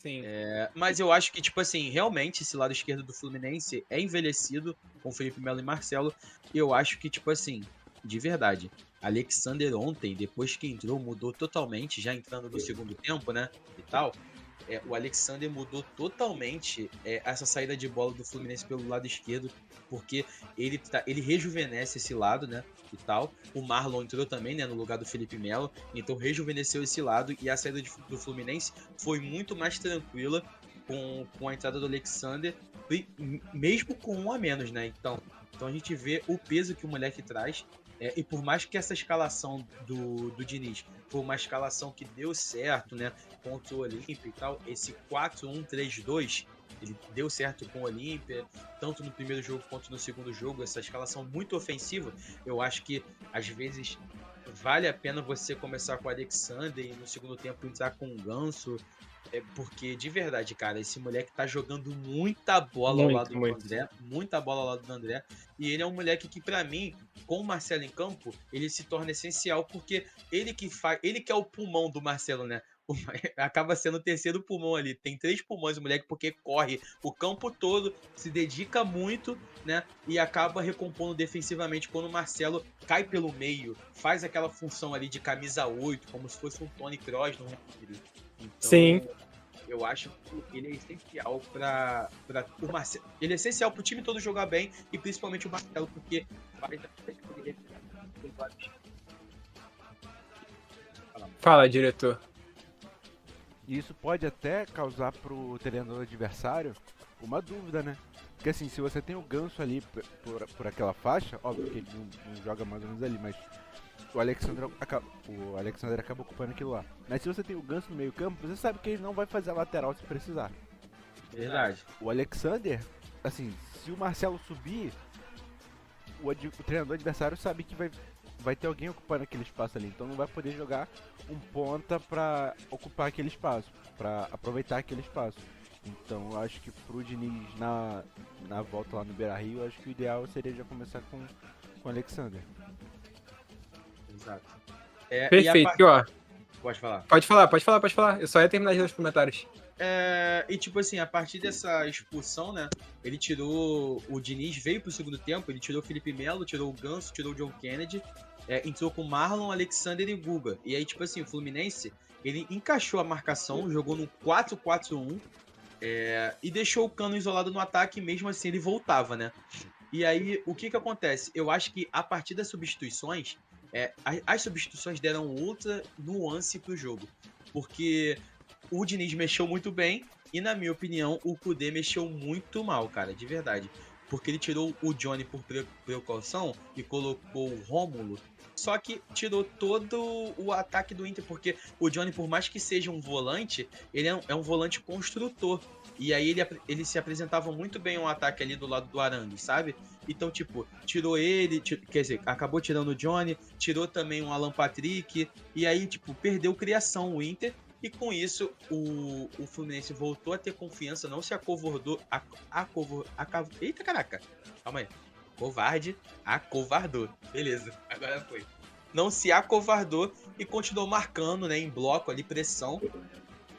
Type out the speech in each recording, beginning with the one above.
Sim. Mas eu acho que, tipo assim, realmente esse lado esquerdo do Fluminense é envelhecido com Felipe Melo e Marcelo. E eu acho que, tipo assim, de verdade, Alexander ontem, depois que entrou, mudou totalmente, já entrando no segundo tempo, né? E tal. O Alexander mudou totalmente essa saída de bola do Fluminense pelo lado esquerdo, porque ele rejuvenesce esse lado, né? E tal. O Marlon entrou também, né? No lugar do Felipe Melo, então rejuvenesceu esse lado e a saída do Fluminense foi muito mais tranquila com a entrada do Alexander, mesmo com um a menos, né? Então a gente vê o peso que o moleque traz. E por mais que essa escalação do Diniz foi uma escalação que deu certo, né? Contra o Olímpia e tal, esse 4-1-3-2, ele deu certo com o Olímpia, tanto no primeiro jogo quanto no segundo jogo, essa escalação muito ofensiva. Eu acho que às vezes vale a pena você começar com o Alexander e no segundo tempo entrar com o Ganso, porque de verdade, cara, esse moleque tá jogando muita bola ao lado Muito, do muito. André, muita bola ao lado do André, e ele é um moleque que pra mim, com o Marcelo em campo, ele se torna essencial, porque ele que é o pulmão do Marcelo, né? Acaba sendo o terceiro pulmão ali. Tem 3 pulmões o moleque, porque corre o campo todo, se dedica muito, né? E acaba recompondo defensivamente quando o Marcelo cai pelo meio, faz aquela função ali de camisa 8, como se fosse um Tony Kroos no Real Madrid. Sim. Então, eu acho que ele é essencial para o Marcelo. Ele é essencial para o time todo jogar bem e principalmente o Marcelo, porque faz Fala, diretor. E isso pode até causar pro treinador adversário uma dúvida, né? Porque assim, se você tem o Ganso ali por aquela faixa, óbvio que ele não joga mais ou menos ali, mas o Alexander acaba ocupando aquilo lá. Mas se você tem o Ganso no meio campo, você sabe que ele não vai fazer a lateral se precisar. Verdade. O Alexander, assim, se o Marcelo subir, o treinador adversário sabe que vai ter alguém ocupando aquele espaço ali, então não vai poder jogar um ponta pra ocupar aquele espaço, pra aproveitar aquele espaço. Então eu acho que pro Diniz na volta lá no Beira-Rio, eu acho que o ideal seria já começar com o Alexander. Exato. Perfeito. E, ó, Pode falar. pode falar. Eu só ia terminar de ler os comentários. E tipo assim, a partir dessa expulsão, né? Ele tirou. O Diniz veio pro segundo tempo, ele tirou o Felipe Melo, tirou o Ganso, tirou o John Kennedy, entrou com Marlon, Alexander e Guga. E aí, tipo assim, o Fluminense, ele encaixou a marcação, jogou no 4-4-1 e deixou o Cano isolado no ataque, mesmo assim ele voltava, né? E aí, o que acontece? Eu acho que a partir das substituições, as substituições deram outra nuance pro jogo. Porque o Diniz mexeu muito bem e, na minha opinião, o Kudê mexeu muito mal, cara, de verdade. Porque ele tirou o Johnny por precaução e colocou o Rômulo. Só que tirou todo o ataque do Inter, porque o Johnny, por mais que seja um volante, ele é um volante construtor. E aí ele se apresentava muito bem um ataque ali do lado do Arangues, sabe? Então, tipo, tirou ele, quer dizer, acabou tirando o Johnny, tirou também o Alan Patrick, e aí, tipo, perdeu criação o Inter. E com isso, o Fluminense voltou a ter confiança, não se acovardou. Eita, caraca! Calma aí. Covarde, acovardou. Beleza, agora foi. Não se acovardou e continuou marcando, né, em bloco ali, pressão.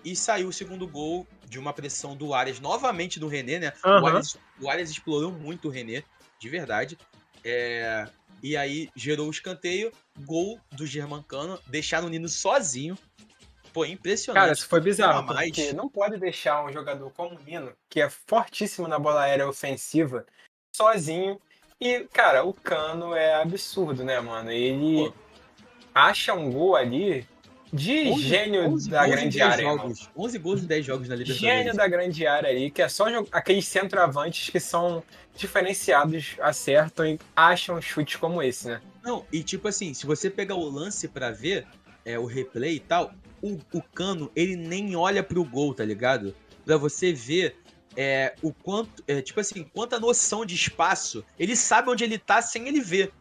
E saiu o segundo gol de uma pressão do Arias, novamente do René, né? Uhum. O Arias explorou muito o René, de verdade. E aí gerou o escanteio, gol do Germancano, deixaram o Nino sozinho. Pô, impressionante. Cara, isso foi bizarro, Não, mas... porque não pode deixar um jogador como o Nino, que é fortíssimo na bola aérea ofensiva, sozinho. E, cara, o Cano é absurdo, né, mano? Ele acha um gol ali de gênio da grande área, irmão. 11 gols em 10 jogos na Libertadores. Gênio da grande área aí, que é só aqueles centroavantes que são diferenciados, acertam e acham chutes como esse, né? Não, e tipo assim, se você pegar o lance pra ver, o replay e tal, o Cano, ele nem olha pro gol, tá ligado? Pra você ver o quanto, tipo assim, quanta noção de espaço, ele sabe onde ele tá sem ele ver.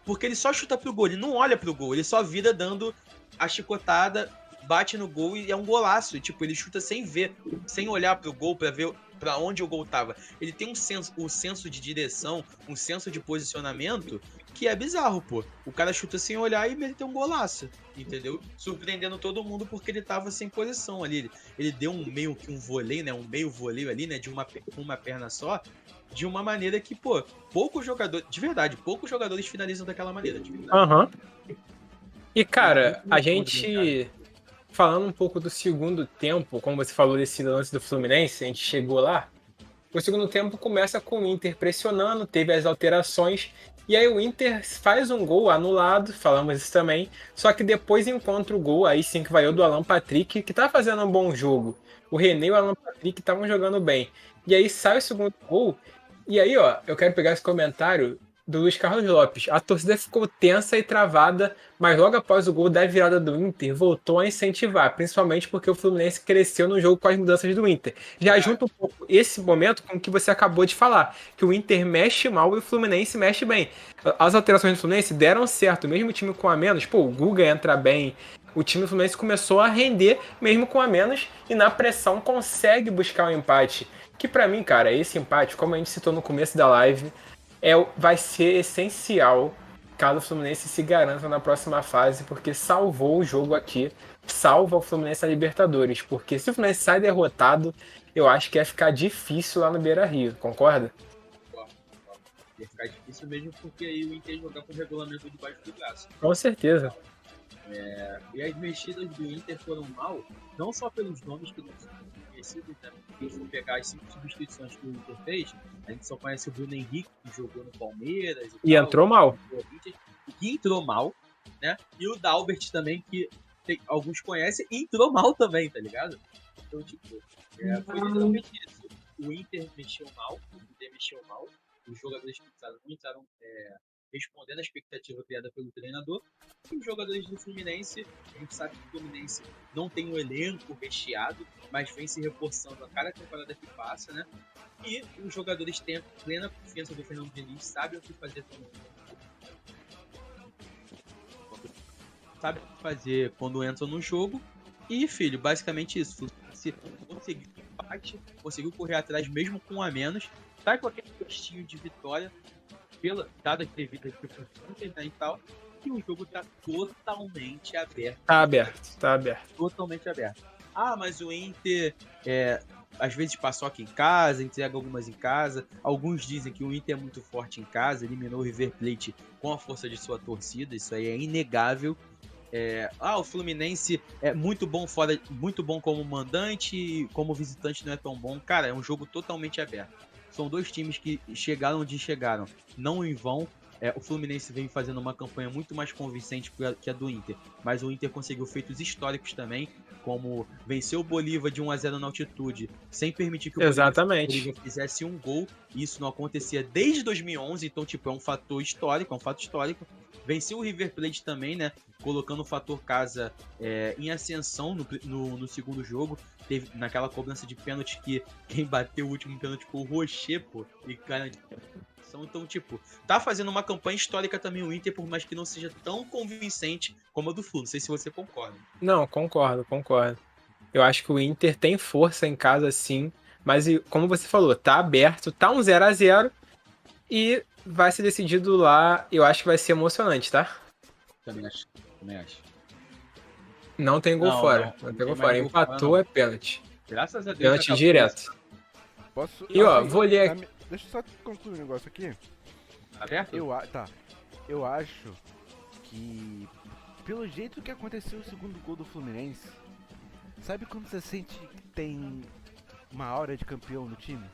Porque ele só chuta pro gol, ele não olha pro gol, ele só vira dando a chicotada, bate no gol e é um golaço. E, tipo, ele chuta sem ver, sem olhar pro gol pra ver pra onde o gol tava. Ele tem um senso de direção, um senso de posicionamento que é bizarro, pô. O cara chuta sem olhar e meteu um golaço, entendeu? Surpreendendo todo mundo porque ele tava sem posição ali. Ele deu meio que um voleio, né? Um meio voleio ali, né? Com uma perna só. De uma maneira que, pô, poucos jogadores... De verdade, poucos jogadores finalizam daquela maneira, de verdade. Aham. E, cara, Muito a bom, gente... Falando um pouco do segundo tempo, como você falou desse lance do Fluminense, a gente chegou lá. O segundo tempo começa com o Inter pressionando, teve as alterações, e aí o Inter faz um gol anulado, falamos isso também, só que depois encontra o gol, aí sim que vai o do Alan Patrick, que tá fazendo um bom jogo. O René e o Alan Patrick estavam jogando bem. E aí sai o segundo gol, e aí, ó, eu quero pegar esse comentário do Luiz Carlos Lopes. A torcida ficou tensa e travada, mas logo após o gol da virada do Inter, voltou a incentivar, principalmente porque o Fluminense cresceu no jogo com as mudanças do Inter. Já junta um pouco esse momento com o que você acabou de falar, que o Inter mexe mal e o Fluminense mexe bem. As alterações do Fluminense deram certo, mesmo o time com a menos, pô, o Guga entra bem, o time do Fluminense começou a render mesmo com a menos e na pressão consegue buscar um empate. Que pra mim, cara, esse empate, como a gente citou no começo da live, vai ser essencial caso o Fluminense se garanta na próxima fase, porque salvou o jogo aqui, salva o Fluminense na Libertadores, porque se o Fluminense sai derrotado, eu acho que ia ficar difícil lá no Beira-Rio, concorda? Ia ficar difícil mesmo porque aí o Inter ia jogar com o regulamento debaixo do braço. Com certeza. E as mexidas do Inter foram mal, não só pelos nomes que não são conhecidos, né? Se for pegar as 5 substituições que o Inter fez, a gente só conhece o Bruno Henrique, que jogou no Palmeiras e tal, entrou mal. Que entrou mal, né? E o Dalbert também, que alguns conhecem, e entrou mal também, tá ligado? Então, tipo, foi literalmente isso. O Inter mexeu mal, os jogadores que não entraram respondendo a expectativa criada pelo treinador. E os jogadores do Fluminense, a gente sabe que o Fluminense não tem um elenco recheado, mas vem se reforçando a cada temporada que passa, né? E os jogadores têm a plena confiança do Fernando Diniz, sabem o que fazer quando entram no jogo. E, filho, basicamente isso. O Fluminense conseguiu empate, conseguiu correr atrás mesmo com um a menos, tá com aquele gostinho de vitória dada a devida circunstância e tal, e o jogo tá totalmente aberto. Tá aberto. Totalmente aberto. Ah, mas o Inter às vezes paçoca em casa, entrega algumas em casa. Alguns dizem que o Inter é muito forte em casa, eliminou o River Plate com a força de sua torcida, isso aí é inegável. O Fluminense é muito bom fora, muito bom como mandante, e como visitante não é tão bom. Cara, é um jogo totalmente aberto. São dois times que chegaram onde chegaram, não em vão. O Fluminense vem fazendo uma campanha muito mais convincente que a do Inter, mas o Inter conseguiu feitos históricos também, como vencer o Bolívar de 1-0 na altitude, sem permitir que o Bolívar fizesse um gol. Isso não acontecia desde 2011, então tipo, é um fato histórico. Venceu o River Plate também, né? Colocando o fator casa em ascensão no segundo jogo. Teve naquela cobrança de pênalti que quem bateu o último pênalti foi o Rocher, pô. E cara, então, tipo, tá fazendo uma campanha histórica também o Inter, por mais que não seja tão convincente como a do Flu. Não sei se você concorda. Não, concordo. Eu acho que o Inter tem força em casa, sim. Mas, como você falou, tá aberto, tá um 0-0 e vai ser decidido lá. Eu acho que vai ser emocionante, tá? Também acho. Não tem gol fora. Não tem gol fora. Empatou, é pênalti. Graças a Deus. Pênalti direto. Posso... E ó, vou ler aqui. Deixa eu só concluir um negócio aqui. Aberto? Eu acho que, pelo jeito que aconteceu o segundo gol do Fluminense, sabe quando você sente que tem uma aura de campeão no time?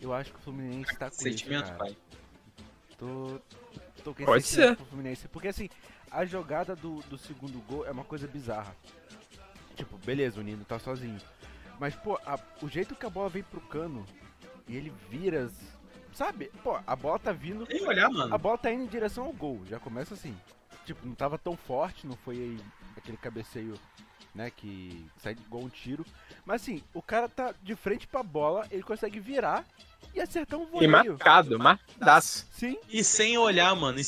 Eu acho que o Fluminense tá com sentimento, isso, cara. pai. Tô com Pode ser. Pro Fluminense, porque assim, a jogada do segundo gol é uma coisa bizarra. Tipo, beleza, o Nino tá sozinho. Mas, pô, o jeito que a bola vem pro Cano e ele vira, sabe? Pô, a bola tá vindo... Tem que olhar, mano. A bola tá indo em direção ao gol, já começa assim. Tipo, não tava tão forte, não foi aí aquele cabeceio, né, que sai igual um tiro. Mas assim, o cara tá de frente pra bola, ele consegue virar e acertar um voleio. E marcadaço. Sim. E sem olhar, mano,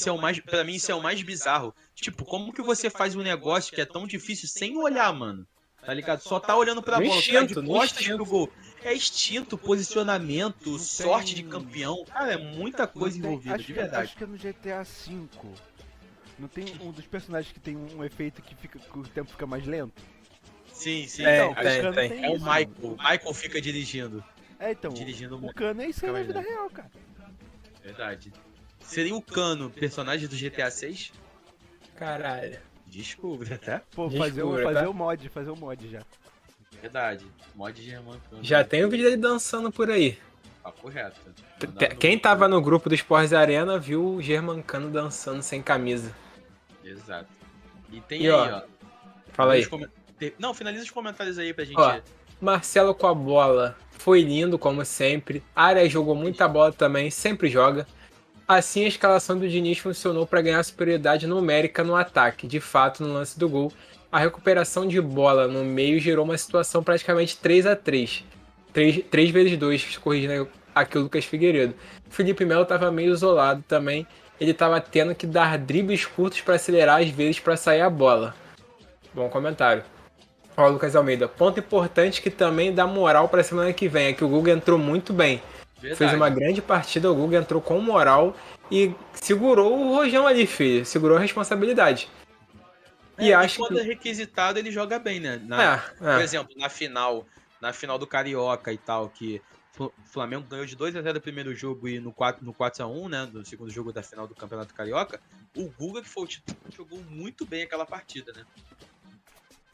pra mim isso é o mais bizarro. Tipo, como que você faz um negócio que é tão difícil sem olhar, mano? Tá ligado? Só tá olhando pra bola, tá de costas pro gol. é instinto, posicionamento, Não sorte tem- de campeão. Cara, é muita coisa Não tem- envolvida, de verdade. Acho que é no GTA V. Não tem um dos personagens que tem um efeito que o tempo fica mais lento? Sim, sim. É, Então, o tem, Cano tem. é o isso, Michael. mano. O Michael fica dirigindo. Então, Dirigindo o Cano é isso aí fica na mais vida lento. real, cara. Verdade. Seria o Cano personagem do GTA 6? Caralho. Descubra, tá? Pô, Desculpa, fazer tá? o mod já. Verdade. Mod German Cano. Já tem o vídeo dele dançando por aí. Papo reto. Quem tava no grupo do Sports Arena viu o Germancano dançando sem camisa. Exato. E tem E, aí, ó, ó. Fala aí. Não, finaliza os comentários aí pra gente. Ó, Marcelo com a bola. Foi lindo, como sempre. Arias jogou muita bola também, sempre joga. Assim, a escalação do Diniz funcionou para ganhar superioridade numérica no ataque. De fato, no lance do gol, a recuperação de bola no meio gerou uma situação praticamente 3-3. 3 vezes 2, corrigindo aqui o Lucas Figueiredo. Felipe Melo estava meio isolado também. Ele estava tendo que dar dribles curtos para acelerar às vezes para sair a bola. Bom comentário. Ó, Lucas Almeida. Ponto importante que também dá moral para a semana que vem é que o Guga entrou muito bem. Verdade. Fez uma grande partida, o Guga entrou com moral e segurou o rojão ali, filho. Segurou a responsabilidade. E acho quando que... é requisitado, ele joga bem, né? Por exemplo, na final do Carioca e tal, que o Flamengo ganhou de 2-0 no primeiro jogo e no 4-1, né? No segundo jogo da final do Campeonato Carioca, o Guga, que foi o titular, jogou muito bem aquela partida, né?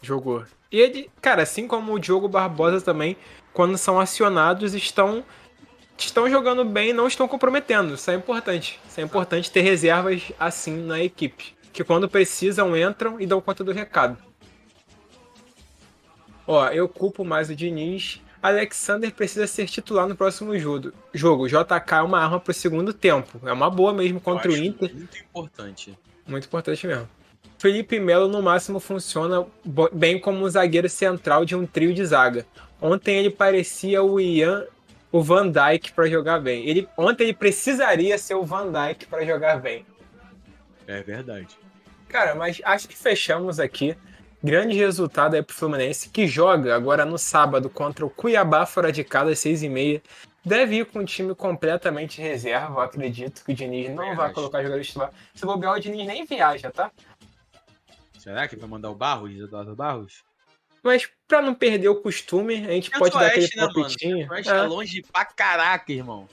Jogou. E ele, cara, assim como o Diogo Barbosa também, quando são acionados, estão jogando bem e não estão comprometendo. Isso é importante. Isso é importante ter reservas assim na equipe. Que quando precisam, entram e dão conta do recado. Ó, eu culpo mais o Diniz. Alexander precisa ser titular no próximo jogo. JK é uma arma pro segundo tempo. É uma boa mesmo contra o Inter. Muito importante. Muito importante mesmo. Felipe Melo no máximo funciona bem como um zagueiro central de um trio de zaga. Ontem ele parecia o Van Dijk para jogar bem. Ontem ele precisaria ser o Van Dijk para jogar bem. É verdade. Cara, mas acho que fechamos aqui. Grande resultado aí pro Fluminense, que joga agora no sábado contra o Cuiabá fora de casa às 6h30. Deve ir com o time completamente reserva. Eu acredito que o Diniz não vai colocar jogadores titular. Se bobear, o Diniz nem viaja, tá? Será que vai mandar o Barros, Eduardo Barros? Mas pra não perder o costume, a gente pode dar aquele palpitinho. Né, é longe pra caraca, irmão.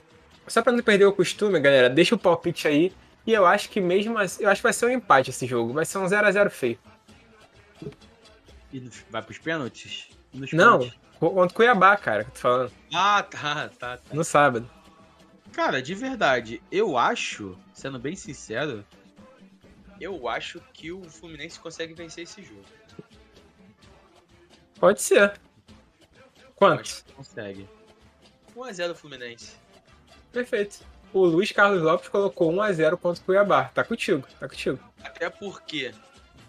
Só pra não perder o costume, galera, deixa o palpite aí. E eu acho que mesmo assim, eu acho que vai ser um empate esse jogo. Vai ser um 0x0 feio. E vai pros pênaltis? Não, contra o Cuiabá, cara, que eu tô falando. Ah, tá. No sábado. Cara, de verdade, eu acho, sendo bem sincero, eu acho que o Fluminense consegue vencer esse jogo. Pode ser. Quanto? Acho que consegue. 1x0 Fluminense. Perfeito. O Luiz Carlos Lopes colocou 1x0 contra o Cuiabá. Tá contigo. Até porque,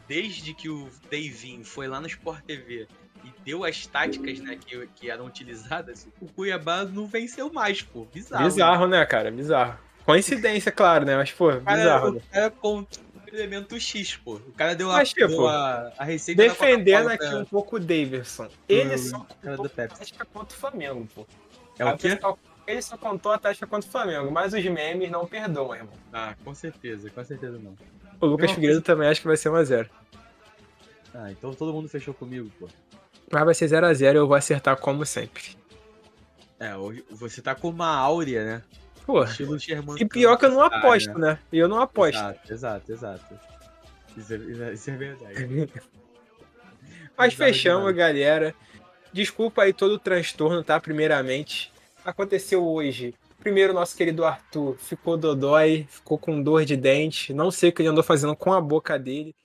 desde que o Davinho foi lá no Sport TV e deu as táticas, né, que eram utilizadas, o Cuiabá não venceu mais, pô. Bizarro, né, cara? Bizarro. Coincidência, claro, né? Mas, pô, bizarro. O cara com elemento X, pô. O cara deu a receita defendendo aqui um pouco o Daverson. Ele só contou a tática contra o Flamengo, pô. É o quê? Ele só contou a tática contra o Flamengo, mas os memes não perdoam, irmão. Ah, com certeza não. O Lucas Figueiredo também acha que vai ser 1x0. Ah, então todo mundo fechou comigo, pô. Mas vai ser 0x0 e eu vou acertar como sempre. É, hoje você tá com uma áurea, né? Pô, e pior que eu não aposto, né? E eu não aposto. Exato. Isso é verdade. Mas fechamos, galera. Desculpa aí todo o transtorno, tá? Primeiramente, aconteceu hoje. Primeiro, nosso querido Arthur ficou dodói, ficou com dor de dente. Não sei o que ele andou fazendo com a boca dele.